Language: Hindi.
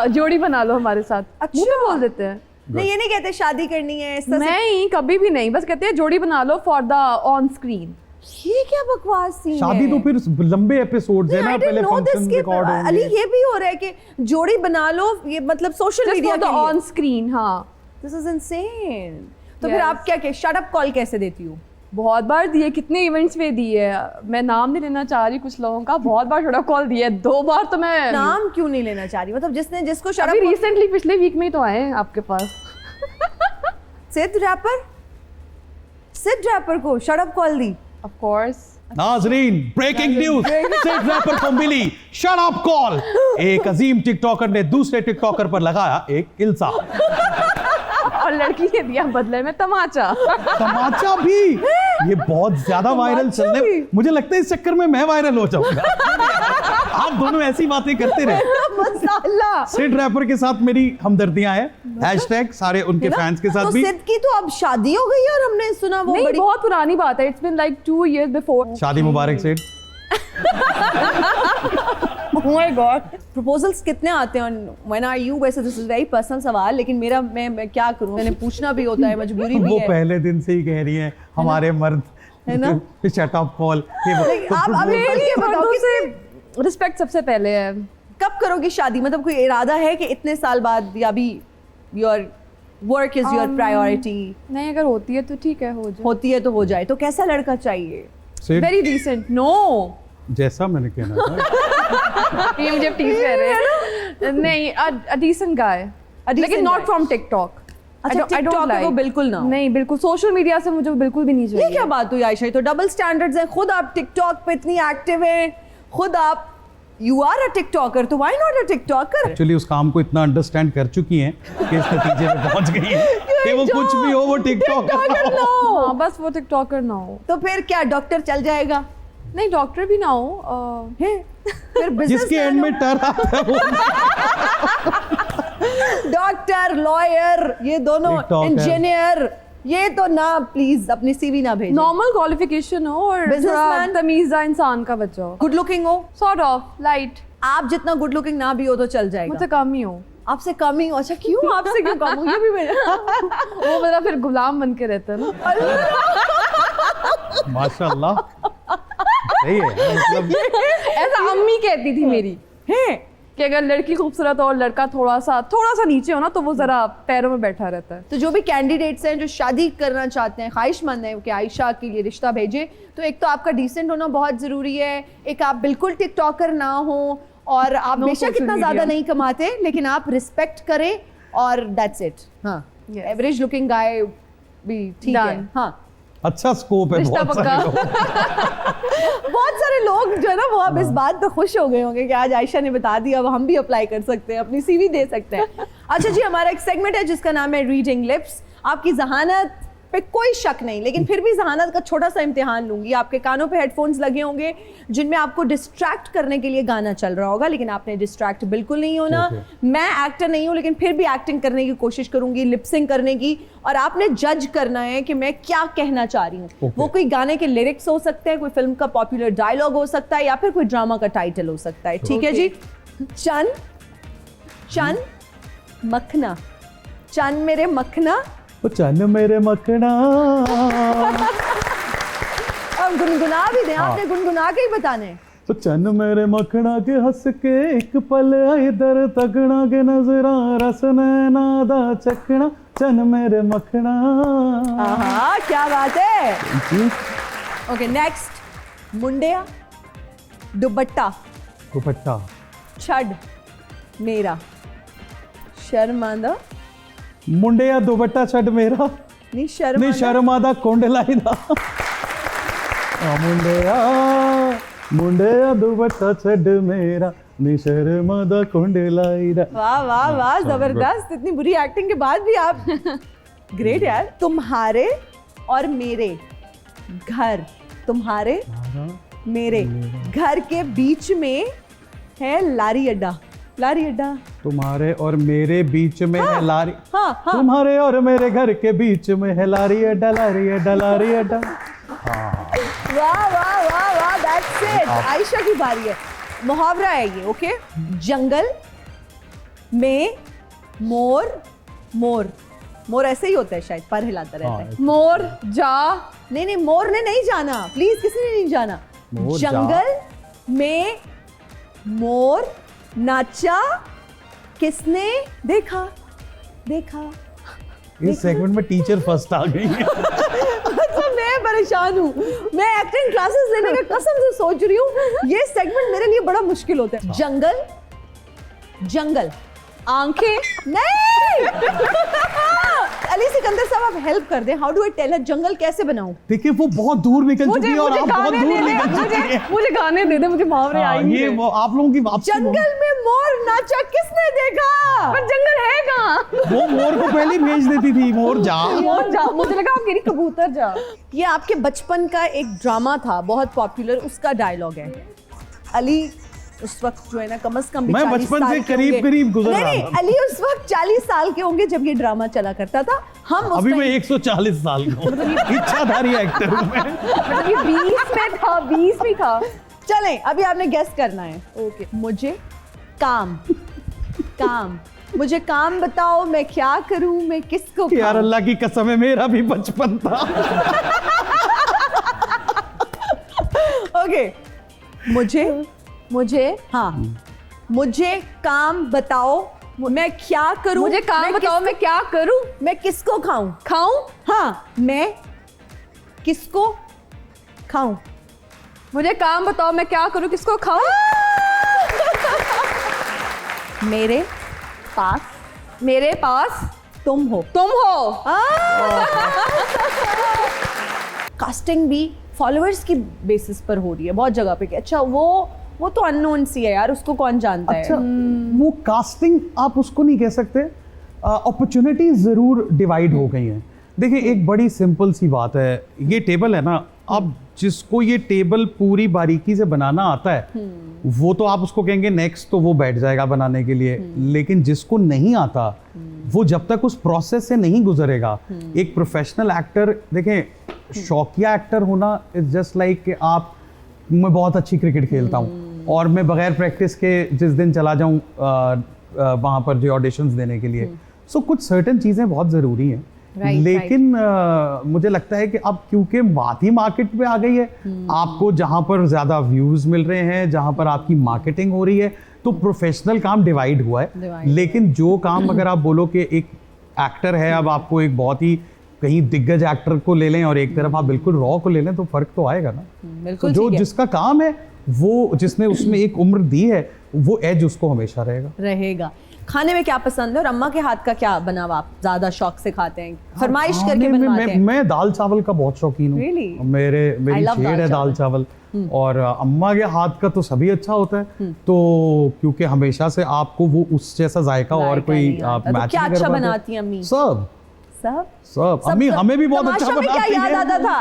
जोड़ी बना लो हमारे साथ। अच्छा। मुंह पे बोल देते हैं। नहीं ये नहीं कहते शादी करनी है इस तरह से। नहीं कभी भी नहीं, बस कहते हैं जोड़ी बना लो फॉर द ऑन स्क्रीन। ये क्या बकवास सीन शादी है? तो फिर लंबे एपिसोड्स है ना, पहले फंक्शन रिकॉर्ड होंगे। अली ये भी हो रहा है कि जोड़ी बना लो, ये मतलब सोशल मीडिया के ऑन लिए। स्क्रीन। हाँ दिस इज इनसेन। तो फिर Yes. आप क्या शट अप कॉल कैसे देती हो? बहुत बार दिए, कितने इवेंट्स में दिए, मैं नाम नहीं लेना चाह रही कुछ लोगों का, बहुत बार शट अप कॉल दिए, 2 बार तो मैं नाम क्यों नहीं लेना चाह रही? मतलब जिसको शट अभी अप रिसेंटली पिछले वीक में ही तो आए हैं आपके पास। सिद्ध रैपर को shut up call the. Of course. नाजरीन, ब्रेकिंग न्यूज, सिड रैपर को मिली शट अप कॉल। एक अजीम टिकटॉकर ने दूसरे टिकटॉकर पर लगाया एक इल्जाम और लड़की ने दिया बदले में तमाचा। तमाचा भी। ये बहुत ज्यादा वायरल चलने, मुझे लगता है इस चक्कर में मैं वायरल हो जाऊंगा। आप दोनों ऐसी बातें करते रहे। मसाला। सिड रैपर के साथ मेरी हमदर्दियां हैं, हैशटैग सारे उनके फैंस के साथ तो भी। सिद्ध की तो अब शादी हो गई है और हमने सुना वो नहीं बड़ी बहुत पुरानी बात है, it's been like 2 years before. शादी मुबारक Sid. Oh my God। Proposals कितने आते हैं? When are you? वैसे दिस इज वेरी पर्सनल सवाल, लेकिन मेरा मैं क्या करूं, मैंने पूछना भी होता है, मजबूरी भी वो है। पहले दिन से ही कह रही हैं हमारे मर्द है ना? Shut up call. आप अभी ये बताओ कि रिस्पेक्ट सबसे पहले है। कब करोगी शादी? मतलब कोई इरादा है कि इतने साल बाद, या अभी your work is your priority? नहीं अगर होती है तो ठीक है, हो जाए। होती है तो हो जाए। तो कैसा लड़का चाहिए? Very decent. नो जैसा मैंने कहना था। ये मुझे टीज कर रहे हैं। नहीं अ डिसेंट गाय, लेकिन नॉट फ्रॉम टिकटॉक। अच्छा, TikTok पे वो बिल्कुल ना हो। नहीं बिल्कुल, सोशल मीडिया से मुझे बिल्कुल भी नहीं चाहिए। ये क्या बात हुई आयशा? ये तो डबल स्टैंडर्ड्स हैं। खुद आप टिकटॉक पे इतनी एक्टिव हैं, खुद आप यू आर अ टिकटॉकर, तो why not a TikToker? Actually उस काम को इतना अंडरस्टैंड कर चुकी हैं कि इस नतीजे में पहुंच गई हैं कि वो कुछ भी हो, वो टिकटॉकर ना हो। हाँ बस वो टिकटॉकर ना हो। तो फिर क्या डॉक्टर चल जाएगा? नहीं डॉक्टर भी ना हो। फिर बिजनेस जिसके एंड में टर आता है वो डॉक्टर, लॉयर, ये दोनों, TikToker। इंजीनियर, ये तो ना प्लीज अपनी सीवी ना भेजें। नॉर्मल क्वालिफिकेशन हो और Businessman। तमीज़ा इंसान का बच्चा हो, गुड लुकिंग हो। Sort of light. आप जितना गुड लुकिंग ना भी हो तो चल जाएगा। मुझसे कम ही हो। आपसे कम ही हो? अच्छा क्यों? आपसे क्यों कम हो? ये भी वो मेरा फिर गुलाम बन के रहता है ना। माशाल्लाह सही है। मतलब ऐसा अम्मी कहती थी मेरी है कि अगर लड़की खूबसूरत हो और लड़का थोड़ा सा नीचे हो ना तो वो जरा पैरों में बैठा रहता है। तो जो भी कैंडिडेट्स हैं जो शादी करना चाहते हैं, ख्वाहिशमंद हैं कि आयशा के लिए रिश्ता भेजें, तो एक तो आपका डिसेंट होना बहुत ज़रूरी है, एक आप बिल्कुल टिकटॉकर ना हो, और आप No बेशक social इतना media। ज़्यादा नहीं कमाते लेकिन आप रिस्पेक्ट करें, और दैट्स इट। हाँ, Yes। एवरेज लुकिंग गाय भी ठीक है। Done। हाँ, अच्छा स्कोप है रिश्ता बहुत सारे पक्का। लोग। बहुत सारे लोग जो है ना वो अब इस बात पे खुश हो गए होंगे कि आज आयशा ने बता दिया, अब हम भी अप्लाई कर सकते हैं, अपनी सीवी दे सकते हैं। अच्छा जी, हमारा एक सेगमेंट है जिसका नाम है रीडिंग लिप्स। आपकी जहानत पे कोई शक नहीं, लेकिन फिर भी जहानत का छोटा सा इम्तिहान लूंगी। आपके कानों पे हेडफोन्स लगे होंगे जिनमें आपको डिस्ट्रैक्ट करने के लिए गाना चल रहा होगा, लेकिन आपने डिस्ट्रैक्ट बिल्कुल नहीं होना। मैं एक्टर नहीं हूँ लेकिन फिर भी एक्टिंग करने की कोशिश करूंगी, लिपसिंग करने की, और आपने जज करना है कि मैं क्या कहना चाह रही हूँ। वो कोई गाने के लिरिक्स हो सकते हैं, कोई फिल्म का पॉपुलर डायलॉग हो सकता है, या फिर कोई ड्रामा का टाइटल हो सकता है। ठीक है जी? चन चन मखना, चन मेरे मखना। वो चन मेरे मखना। अब गुनगुना भी दें, आपने गुनगुना के ही बताने। तो चन मेरे मखना के हंस के एक पल इधर तगना के नजरा रस नैना दा चखना, चन मेरे मखना। हाँ, क्या बात है। ओके नेक्स्ट, मुंडिया दुपट्टा दुपट्टा छड़ मेरा शर्मांदा। मुंडिया दुपट्टा छड़ मेरा नहीं नी शर्मांदा। शर्मादा कुंड लाईदा। मुंडिया मुंडिया दुपट्टा छड़ मेरा नी शर्मादा कुंड लाईदा। वाह वाह वाह, जबरदस्त। इतनी बुरी एक्टिंग के बाद भी आप ग्रेट यार। तुम्हारे और मेरे घर, तुम्हारे मेरे घर के बीच में है लारी अड्डा। लारी अड्डा तुम्हारे और मेरे बीच में है लारी। हाँ हाँ। तुम्हारे और मेरे घर के बीच में है लारी अड्डा, लारी अड्डा, लारी अड्डा। वाह वाह वाह वाह, दैट्स इट। आयशा की बारी है। मुहावरा है ये। ओके, जंगल में मोर मोर मोर ऐसे ही होता है शायद, पर हिलाता रहता है। मोर जा नहीं नहीं, मोर ने नहीं जाना, प्लीज किसी ने नहीं जाना। मोर जा। जंगल में मोर नाचा, किसने देखा देखा। इस सेगमेंट में टीचर फर्स्ट आ गई है। मतलब मैं परेशान हूँ, मैं एक्टिंग क्लासेस लेने का कसम से सोच रही हूँ, ये सेगमेंट मेरे लिए बड़ा मुश्किल होता है। जंगल जंगल, आंखें नहीं अली सिकंदर साहब आप हेल्प कर दें, how do I tell her जंगल कैसे बनाऊं? देखिए वो बहुत दूर निकल चुकी है और आप बहुत गाने दूर दे दे, निकल चुकी है। मुझे गाने दे दे, मुझे मुहावरे हाँ, आई नहीं ये थे। वो आप लोगों की वापसी। जंगल में मोर नाचा, किसने देखा? पर जंगल है कहाँ? वो मोर को पहले ही भेज देती थी, मोर जा। मोर जा, मुझे लगा आप कह रही कबूतर जा। ये आपके बचपन का एक ड्रामा था बहुत पॉपुलर, उसका डायलॉग है। अली उस वक्त जो है ना कम से कम भी मैं 40 बचपन साल से के करीब होंगे। करीब गुजर नहीं, रहा नहीं, था। अली उस वक्त 40 साल के होंगे जब ये ड्रामा चला करता था। हम उस अभी time- मैं 140 साल का हूँ, इच्छाधारी एक्टर हूँ मैं। मतलब ये 20 में था, 20 में था। चलें, अभी आपने गेस करना है। ओके, मुझे काम काम मुझे काम बताओ, मैं क्या करूं, मैं किसको यार खाऊं? अल्लाह की कसम है, मेरा भी बचपन था। ओके, मुझे हाँ, मुझे काम बताओ, मैं क्या करूं, मुझे काम बताओ, मैं क्या करूं, मैं किसको खाऊं? खाऊं? हाँ, मैं किसको खाऊं? मुझे काम बताओ, मैं क्या करूं, किसको खाऊं? मेरे पास मेरे पास तुम हो। तुम हो। कास्टिंग भी फॉलोअर्स की बेसिस पर हो रही है बहुत जगह पे कि अच्छा वो तो अननोन सी है यार, उसको कौन जानता अच्छा, है। वो कास्टिंग आप उसको नहीं कह सकते, अपॉर्चुनिटीज जरूर डिवाइड हो गई हैं। देखिए एक बड़ी सिंपल सी बात है, ये टेबल है ना, अब जिसको ये टेबल पूरी बारीकी से बनाना आता है वो तो आप उसको कहेंगे नेक्स्ट, तो वो बैठ जाएगा बनाने के लिए। लेकिन जिसको नहीं आता वो जब तक उस प्रोसेस से नहीं गुजरेगा, एक प्रोफेशनल एक्टर, देखें शौकिया एक्टर होना इज जस्ट लाइक कि आप, मैं बहुत अच्छी क्रिकेट खेलता हूँ और मैं बगैर प्रैक्टिस के जिस दिन चला जाऊँ वहाँ पर जो ऑडिशंस देने के लिए, सो कुछ सर्टेन चीज़ें बहुत ज़रूरी हैं। Right, लेकिन मुझे लगता है कि अब क्योंकि बात ही मार्केट पे आ गई है, आपको जहाँ पर ज़्यादा व्यूज़ मिल रहे हैं, जहाँ पर आपकी मार्केटिंग हो रही है, तो प्रोफेशनल काम डिवाइड हुआ है। लेकिन जो काम अगर आप बोलो कि एक एक्टर है, अब आपको एक बहुत ही कहीं दिग्गज एक्टर को ले लें और एक तरफ आप बिल्कुल रॉ को ले लें, तो फर्क तो आएगा ना। बिल्कुल तो जो ठीक है। जिसका काम है वो, जिसने उसमें एक उम्र दी है, वो एज उसको हमेशा रहेगा। खाने में क्या पसंद है और अम्मा के हाथ का क्या बना हुआ आप ज्यादा शौक से खाते हैं, फरमाइश करके खाने में बनवाते हैं? मैं दाल चावल का बहुत शौकीन हूँ। Really? मेरी love शेड है दाल चावल। और अम्मा के हाथ का तो सभी अच्छा होता है, तो क्योंकि हमेशा से आपको वो उस जैसा जायका और जायका कोई नहीं आता। तो मैच क्या नहीं अच्छा कर पाते। बनाती हैं अम्मी? सब सब सब अम्मी हमें भी बहुत अच्छा तमाशा में क्या बनाती याद है। आता था?